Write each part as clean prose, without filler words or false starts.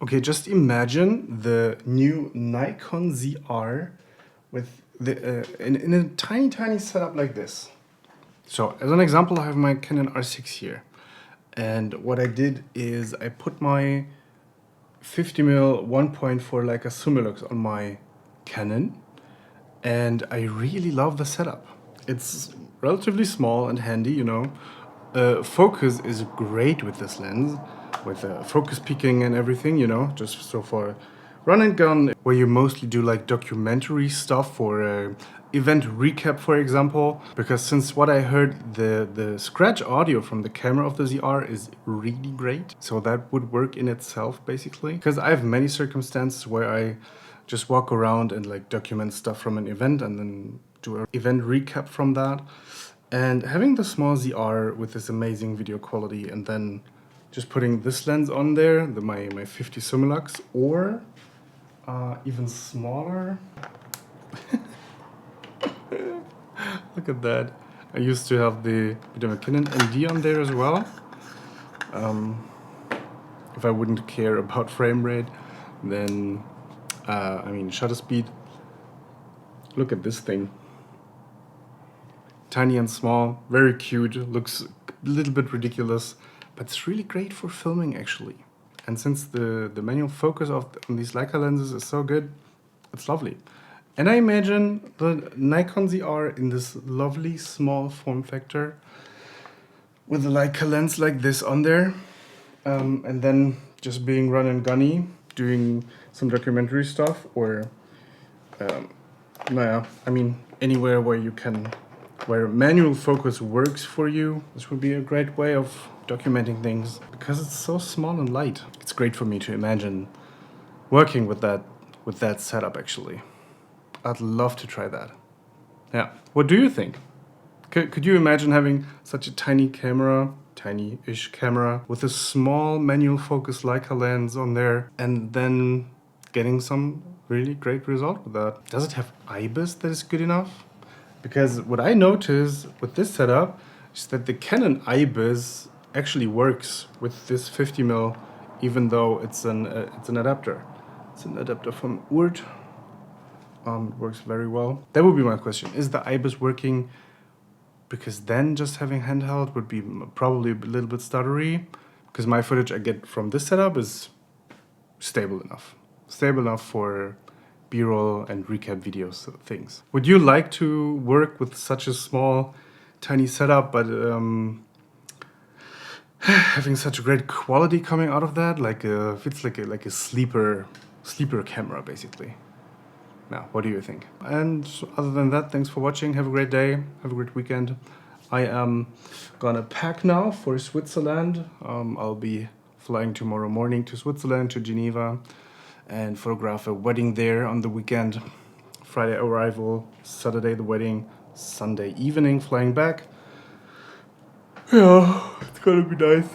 Okay, just imagine the new Nikon ZR with in a tiny setup like this. So as an example, I have my Canon R6 here. And what I did is I put my 50mm 1.4 Leica Summilux on my Canon. And I really love the setup. It's relatively small and handy, you know. Focus is great with this lens, with focus peaking and everything, you know, just so for run and gun, where you mostly do like documentary stuff for event recap, for example. Because since what I heard, the scratch audio from the camera of the ZR is really great. So that would work in itself, basically. Because I have many circumstances where I just walk around and like document stuff from an event and then do an event recap from that. And having the small ZR with this amazing video quality and then just putting this lens on there, my 50 Summilux, or even smaller. Look at that. I used to have the Canon ND on there as well. If I wouldn't care about frame rate, then I mean shutter speed. Look at this thing. Tiny and small, very cute, looks a little bit ridiculous, but it's really great for filming actually. And since the manual focus on these Leica lenses is so good, it's lovely. And I imagine the Nikon ZR in this lovely small form factor with a Leica lens like this on there, and then just being run and gunny, doing some documentary stuff, or I mean anywhere where you can, where manual focus works for you. This would be a great way of documenting things because it's so small and light. It's great for me to imagine working with that setup actually. I'd love to try that. Yeah. What do you think? Could you imagine having such a tiny camera, tiny-ish camera, with a small manual focus Leica lens on there, and then getting some really great result with that? Does it have IBIS that is good enough? Because what I notice with this setup is that the Canon IBIS actually works with this 50mm, even though it's an adapter. It's an adapter from Urt. It works very well. That would be my question. Is the IBIS working? Because then just having handheld would be probably a little bit stuttery. Because my footage I get from this setup is stable enough. Stable enough for B-roll and recap videos things. Would you like to work with such a small, tiny setup, but having such a great quality coming out of that? Like it's like a sleeper camera, basically. Now, what do you think? And other than that, thanks for watching. Have a great day. Have a great weekend. I am gonna pack now for Switzerland. I'll be flying tomorrow morning to Switzerland, to Geneva, and photograph a wedding there on the weekend. Friday arrival, Saturday the wedding, Sunday evening flying back. Yeah, it's gonna be nice.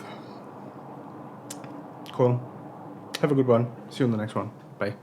Cool. Have a good one. See you in the next one. Bye.